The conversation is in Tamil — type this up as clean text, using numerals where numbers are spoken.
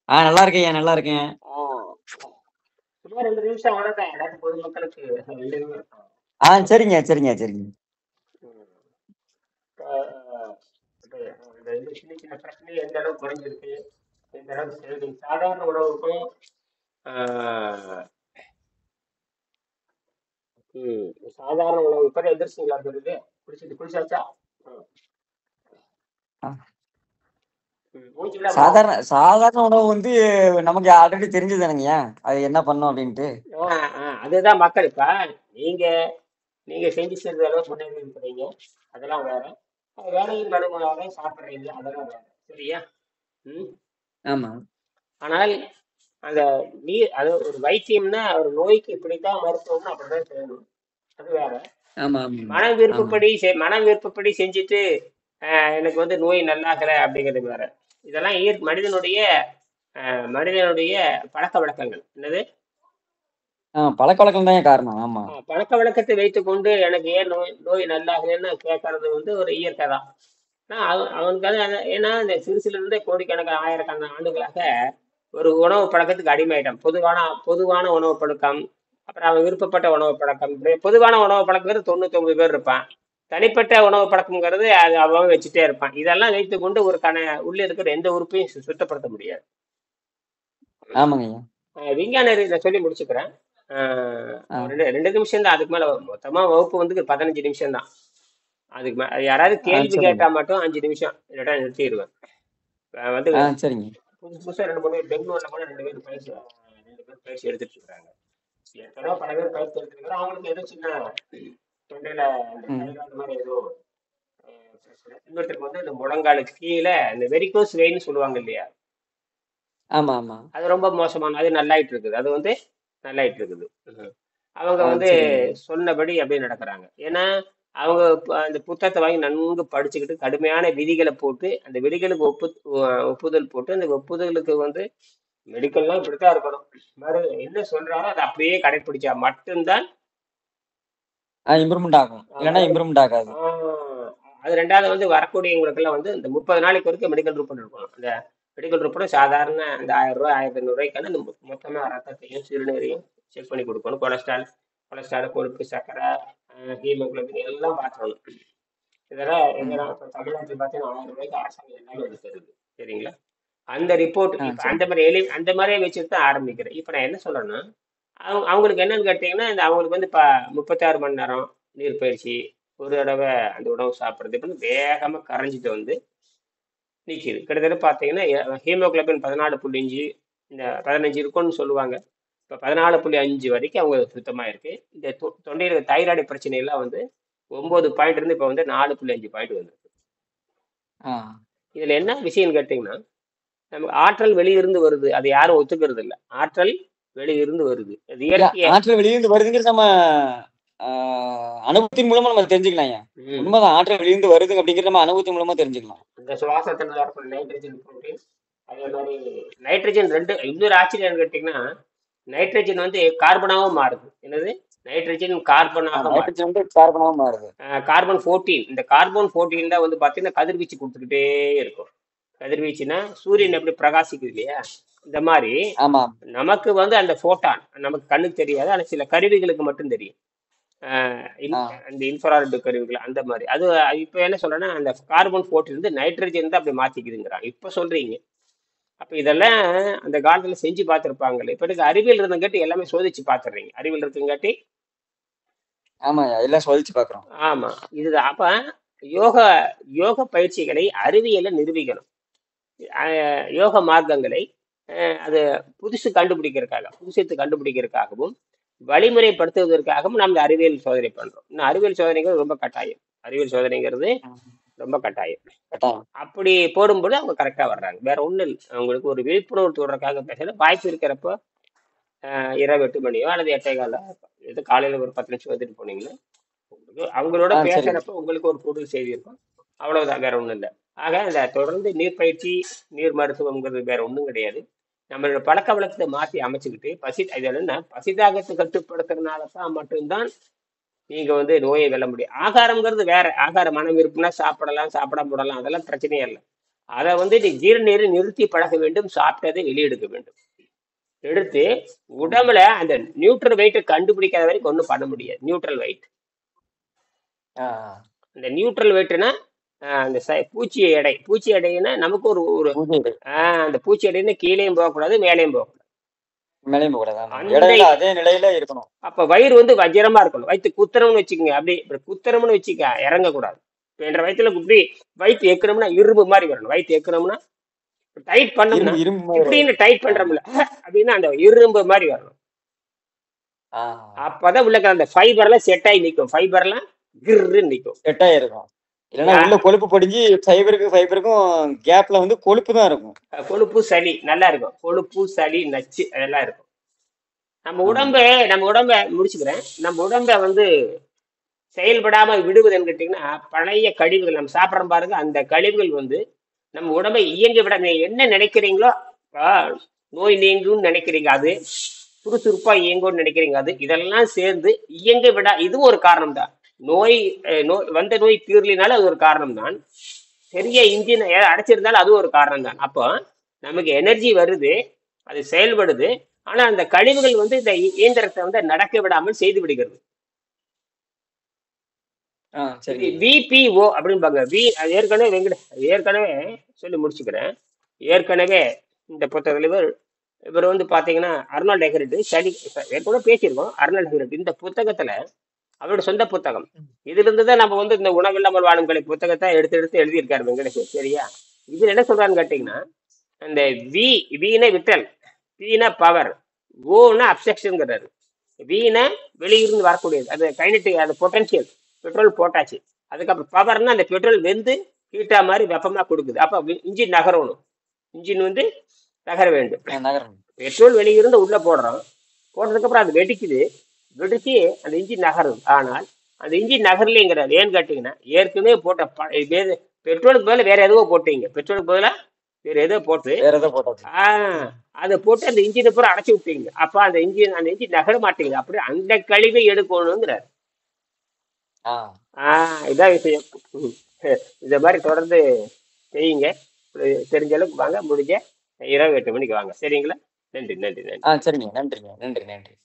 நல்லா இருக்கேன் நல்லா இருக்கேன். ஆ, சும்மா 2 நிமிஷம் அவ்வளவுதான். எல்லாரும் பொதுமக்களுக்கு வெளியிடவே இருக்கும். சரிங்க சரிங்க சரிங்க. ம். ஆஹ் இப்ப இந்த இது சின்ன சின்ன பிரச்சனை எந்த அளவுக்கு குறைஞ்சிருக்கு, எந்த அளவுக்கு சேவிங் சாதாரண உணவுக்கும் ஆஹ் சாதாரண உணவு இப்பதான் எதிர்ச்சிங்களா தெரியுது. குடிச்சாச்சா? ம். ஆ, மூச்சுல சாதாரண சாதாரண உணவு நமக்கு ஆல்ரெடி தெரிஞ்சதுதானுங்கய்யா, அது என்ன பண்ணும் அப்படின்ட்டு. அதுதான் மக்கள் இப்ப நீங்க நீங்க செஞ்சு செய்யற அளவுக்கு முன்னேறி இருக்கிறீங்க. அதெல்லாம் வேற. வேலையில் நடுவராக சாப்பிடுறீங்க, அதெல்லாம் வேற. சரியா? ம். ஆமா ஆனால் அந்த அது ஒரு வைத்தியம்னா ஒரு நோய்க்கு இப்படித்தான் மருத்துவம்னு அப்படிதான் செய்யணும். அது வேற. ஆமா ஆமா மன ஆமா. விருப்பப்படி மன விருப்பப்படி செஞ்சுட்டு எனக்கு நோய் நல்லாகல அப்படிங்கிறது வேற. இதெல்லாம் மனிதனுடைய பழக்க வழக்கங்கள். என்னது? பழக்கவழக்கம் தான் காரணம். ஆமா. பழக்க வழக்கத்தை வைத்துக்கொண்டு எனக்கு ஏன் நோய் நோய் நல்லாகலன்னு கேட்கறது ஒரு இயற்கை தான். அவனுக்கு ஏன்னா இந்த சிறுசுல இருந்தே கோடிக்கணக்கான ஆயிரக்கணக்கான ஆண்டுகளாக ஒரு உணவு பழக்கத்துக்கு அடிமையிட்டான். பொதுவான உணவு பழக்கம், அப்புறம் அவன் விருப்பப்பட்ட உணவு பழக்கம். இப்படி பொதுவான உணவு பழக்கங்கிறது 99 பேர் இருப்பான். தனிப்பட்ட உணவு பழக்கம்ங்கிறது அது அவன் வச்சுட்டே இருப்பான். இதெல்லாம் வைத்துக்கொண்டு உள்ள இருக்கிற எந்த உறுப்பையும் சுத்தப்படுத்த முடியாது. ஆமாங்கய்யா. விஞ்ஞான ரீதியில சொல்லி முடிச்சுக்கிறேன். ரெண்டு நிமிஷம் தான். அதுக்கு மேல மொத்தமா வகுப்பு 15 நிமிஷம் தான். யாராவது கேள்வி சரிங்க கேட்டா மட்டும் 5 நிமிஷம் இல்லாட்டா நிறுத்திடுவேன். சரிங்க. புதுசு புதுசா 2 3 பேர் பெங்களூர்ல கூட 2 பேர் பயிற்சி எடுத்துட்டு இருக்காங்க. ஏற்கனவே பல பேர் பயிற்சி எடுத்துருக்காங்க. அவங்களுக்கு ஏதோ சின்ன தொண்டையில தைராய்டு மாதிரி ஏதோ பிரச்சனை. இன்னொருத்தருக்கு இந்த முழங்காலுக்கு கீழே இந்த வெரிகோஸ் வெயின்னு சொல்லுவாங்க இல்லையா? ஆமா ஆமா. அது ரொம்ப மோசமான, அது நல்லாயிட்டு இருக்குது. நல்லாயிட்டு இருக்குது. அவங்க சொன்னபடி அப்படியே நடக்கிறாங்க. ஏன்னா அவங்க அந்த புத்தகத்தை வாங்கி நன்கு படிச்சுக்கிட்டு கடுமையான விதிகளை போட்டு அந்த விதிகளுக்கு ஒப்புதல் போட்டு அந்த ஒப்புதலுக்கு மெடிக்கல்லாம் இப்படித்தான் இருக்கணும். என்ன சொல்றாரோ அதை அப்படியே கடைபிடிச்சா மட்டும்தான் இம்ப்ரூவ்மெண்ட் ஆகும். இல்லைன்னா இம்ப்ரூவ்மெண்ட் ஆகாது. அது ரெண்டாவது வரக்கூடியவங்களுக்கு எல்லாம் இந்த 30 நாளைக்கு வரைக்கும் மெடிக்கல் ரிப்போர்ட் இருக்கும். அந்த மெடிக்கல் ரிப்போர்ட் சாதாரண அந்த 1000 ரூபாய் 1500 ரூபாய்க்கான இந்த மொத்தமா ரத்தத்தையும் சிறுநீரையும் செக் பண்ணி கொடுக்கணும். கொலஸ்ட்ரால் கொழுப்பு சர்க்கரை ஹீமோகுளோபின் எல்லாம் பார்க்கணும். இதெல்லாம் எங்கெல்லாம் இப்போ தமிழ்நாட்டில் பார்த்தீங்கன்னா 1000 ரூபாய்க்கு அரசாங்கம் எல்லாமே எடுத்துருது. சரிங்களா? அந்த ரிப்போர்ட் அந்த மாதிரியே வச்சுட்டு தான் ஆரம்பிக்கிறேன். இப்ப நான் என்ன சொல்றேன்னா அவங்களுக்கு என்னன்னு கேட்டீங்கன்னா அவங்களுக்கு 36 மணி நேரம் நீர் பயிற்சி, ஒரு தடவை அந்த உணவு சாப்பிட்றது இப்படின்னு வேகமா கரைஞ்சிட்டு நிற்கிது. கிட்டத்தட்ட பார்த்தீங்கன்னா ஹீமோகுளோபின் 14.5 இந்த 15 இருக்கும்னு சொல்லுவாங்க. இப்போ 14.5 வரைக்கும் அவங்க சுத்தமா இருக்கு. இந்த தொண்டையில தைராய்டு பிரச்சனை எல்லாம் 9 பாயிண்ட் இருந்து இப்போ 4.5 பாயிண்ட் வந்துருக்கு. இதுல என்ன விஷயம் கேட்டீங்கன்னா நமக்கு ஆற்றல் வெளியிருந்து வருது. அது யாரும் ஒத்துக்கிறது இல்லை. ஆற்றல் வெளியிருந்து வருது. அது இயற்கை. ஆற்றல் வெளியிருந்து வருதுங்கிறது நம்ம அனுபவத்தின் மூலமா நம்ம தெரிஞ்சுக்கலாம். உண்மைதான், ஆற்றல் வெளியிருந்து வருது அப்படிங்கிறது நம்ம அனுபவத்தின் மூலமா தெரிஞ்சுக்கலாம். இந்த சுவாசத்தில் நைட்ரஜன் புரோட்டீன், அதே மாதிரி நைட்ரஜன் இன்னொரு ஆச்சரியம் கேட்டீங்கன்னா நைட்ரஜன் கார்பனாவும் மாறுது. என்னது? நைட்ரஜன் கார்பனாக மாறுது. கார்பன் 14. இந்த கார்பன் 14 தான் பாத்தீங்கன்னா கதிர்வீச்சு கொடுத்துக்கிட்டே இருக்கும். கதிர்வீச்சுன்னா சூரியன் எப்படி பிரகாசிக்குது இல்லையா? இந்த மாதிரி நமக்கு அந்த போட்டான் நமக்கு கண்ணுக்கு தெரியாது. ஆனா சில கருவிகளுக்கு மட்டும் தெரியும். இந்த இன்ஃப்ராரெட் கருவிகள் அந்த மாதிரி. அது இப்ப என்ன சொல்றேன்னா அந்த கார்பன் 14 நைட்ரஜன் தான் அப்படி மாத்திக்குதுங்கிறாங்க. இப்ப சொல்றீங்க. அப்ப இதெல்லாம் அந்த காலத்துல செஞ்சு பார்த்திருப்பாங்கல்ல. இப்ப அறிவியல் இருந்தங்காட்டி எல்லாமே சோதிச்சு பாத்துறீங்க. அறிவியல் இருக்குங்காட்டி எல்லாம் சோதிச்சு பாக்குறோம். ஆமா, இதுதான். அப்ப யோக பயிற்சிகளை அறிவியலை நிரூபிக்கணும். யோக மார்க்கங்களை அது புதுசு கண்டுபிடிக்கிறதுக்காகவும் வழிமுறைப்படுத்துவதற்காகவும் நம்ம அறிவியல் சோதனை பண்றோம். இன்னும் அறிவியல் சோதனைகள் ரொம்ப கட்டாயம். அறிவியல் சோதனைங்கிறது ரொம்ப கட்டாயம். அப்படி போடும்போது அவங்க கரெக்டா வர்றாங்க. வேற ஒண்ணும் இல்லை. அவங்களுக்கு ஒரு விழிப்புணர்வு தோன்றதுக்காக பேசல. வாய்ப்பு இருக்கிறப்போ இரவு 8 மணியோ அல்லது 8:15 காலையில ஒரு 10 நிமிஷம் வந்துட்டு போனீங்கன்னா அவங்களோட பேசுறப்ப உங்களுக்கு ஒரு கூடுதல் செய்தி இருக்கும். அவ்வளவுதான், வேற ஒண்ணும் இல்லை. ஆக இந்த தொடர்ந்து நீர் பயிற்சி, நீர் மருத்துவம்ங்கிறது வேற ஒண்ணும் கிடையாது. நம்மளோட பழக்க வழக்கத்தை மாற்றி அமைச்சுக்கிட்டு பசிதாகத்தை கட்டுப்படுத்துறதுனாலதான் மட்டும்தான் நீங்க நோயை வெல்ல முடியும். ஆகாரம்ங்கிறது வேற. ஆகாரம் மனம் விருப்புனா சாப்பிடலாம், சாப்பிட போடலாம், அதெல்லாம் பிரச்சனையே இல்லை. அதை வந்து நீ ஜீரணீரை நிறுத்தி பழக வேண்டும், சாப்பிட்டதை வெளியெடுக்க வேண்டும். எடுத்து உடம்புல அந்த நியூட்ரல் வெயிட்டை கண்டுபிடிக்காத வரைக்கும் ஒன்றும் பண்ண முடியாது. நியூட்ரல் வெயிட், ஆ, அந்த நியூட்ரல் வெயிட்னா அந்த பூச்சி எடை. பூச்சி எடைன்னா நமக்கு ஒரு ஒரு பூஜை அந்த பூச்சி எடைன்னு கீழேயும் போகக்கூடாது, மேலேயும் போகக்கூடாது. மேலையும் கூடாது. ஆமா, அந்த இடையில அதே நிலையில இருக்கணும். அப்ப வயிறு வந்து வஜ்ரமா இருக்கணும். வயிற்று குத்துறோம்னு வச்சுக்கோங்க, அப்படி இப்படி குத்துறோம்னு வச்சுக்க இறங்கக்கூடாது. இப்ப என்ற வயிற்றுல இப்படி வயிற்று ஏக்கணும்னா இரும்பு மாதிரி வரணும். வயிற்று ஏக்கணும்னா டைட் பண்ணோம்னா இரும்பு இரும்பு மாதிரி இப்படின்னு வரும். டைட் ஆமா. பண்றோம்ல அப்படின்னா அந்த இரும்பு மாதிரி வரணும். ஆ, அப்பதான் உள்ள அந்த ஃபைபர்லாம் செட் ஆகி நிற்கும். ஃபைபர்லாம் கிர்ன்னு நிற்கும். செட்டா இருக்கும். இல்லைன்னா உள்ள கொழுப்பு படிஞ்சு ஃபைபருக்கும் கேப்ல வந்து கொழுப்பு தான் இருக்கும். கொழுப்பு சளி நல்லா இருக்கும். கொழுப்பு சளி நச்சு அதெல்லாம் இருக்கும். நம்ம ஆமா. உடம்ப முடிச்சுக்கிறேன். நம்ம உடம்ப வந்து செயல்படாம விடுவதுன்னு கேட்டீங்கன்னா, பழைய கழிவுகள் நம்ம சாப்பிட்றோம் பாருங்க, அந்த கழிவுகள் வந்து நம்ம உடம்பை இயங்க விட. நீங்க என்ன நினைக்கிறீங்களோ, ஆ, நோய் நீங்கும்னு நினைக்கிறீங்க, அது சுறுசுறுப்பா இயங்கும்னு நினைக்கிறீங்க, அது இதெல்லாம் சேர்ந்து இயங்க விட. இதுவும் ஒரு காரணம் தான். நோய் வந்த நோய் தீர்லினாலும் அது ஒரு காரணம் தான். பெரிய இன்ஜின் அடைச்சிருந்தாலும் அது ஒரு காரணம் தான். அப்போ நமக்கு எனர்ஜி வருது, அது செயல்படுது. ஆனா அந்த கழிவுகள் வந்து இந்த இயந்திரத்தை வந்து நடக்க விடாமல் செய்து விடுகிறது. ஆ, இது சரிங்க. விபிஓ அப்படின்பாங்க. அது ஏற்கனவே சொல்லி முடிச்சுக்கிறேன். ஏற்கனவே இந்த புத்தகத்துல இவர் வந்து பாத்தீங்கன்னா அர்னால்ட் ஹெகரிட் ஸ்டடி, ஏற்கனவே பேசியிருக்கோம். அர்னால்ட் ஹெகரிட் இந்த புத்தகத்துல அவரோட சொந்த புத்தகம். இதுல இருந்து தான் நம்ம வந்து இந்த உணவில்லாமல் வாழும் கலை புத்தகத்தை எடுத்து எடுத்து எழுதியிருக்காரு வெங்கடேஷ். சரியா? இதுல என்ன சொல்றான்னு கேட்டீங்கன்னா, அந்த வீணை விட்டல், பீனா பவர், ஓனா அப்செக்ஷன்ங்கிறாரு. வீணை வெளியிருந்து வரக்கூடியது, அது கைனட்டிக், அது பொட்டன்ஷியல், பெட்ரோல் போட்டாச்சு. அதுக்கப்புறம் பவர்னா அந்த பெட்ரோல் வெந்து ஹீட்டா மாதிரி வெப்பமா கொடுக்குது. அப்ப இன்ஜின் நகரணும். இன்ஜின் வந்து நகர வேண்டும். நகரம். பெட்ரோல் வெளியிருந்து உள்ள போடுறோம். போட்டதுக்கு அப்புறம் அது வெடிக்குது. வெடிச்சு அந்த இன்ஜின் நகருது. ஆனால் அந்த இன்ஜின் நகரலைங்கிறார். ஏன்னு கேட்டீங்கன்னா, ஏற்கனவே போட்ட பெட்ரோலுக்கு பதிலாக வேற எதுவோ போட்டீங்க. பெட்ரோலுக்கு பதிலாக வேற ஏதோ போட்டு வேற ஏதோ போட்டாச்சு. அதை போட்டு அந்த இன்ஜினை பூரா அடைச்சி விட்டீங்க. அப்ப அந்த இன்ஜின் நகர மாட்டேங்குது. அப்படி அந்த கழிவை எடுக்கணுங்கிறார். இதான் விஷயம். இந்த மாதிரி தொடர்ந்து செய்யுங்க. தெரிஞ்ச அளவுக்கு வாங்க. முடிஞ்ச இரவு 8 மணிக்கு வாங்க. சரிங்களா? நன்றி நன்றி நன்றி. சரிங்க. நன்றிங்க. நன்றி நன்றி.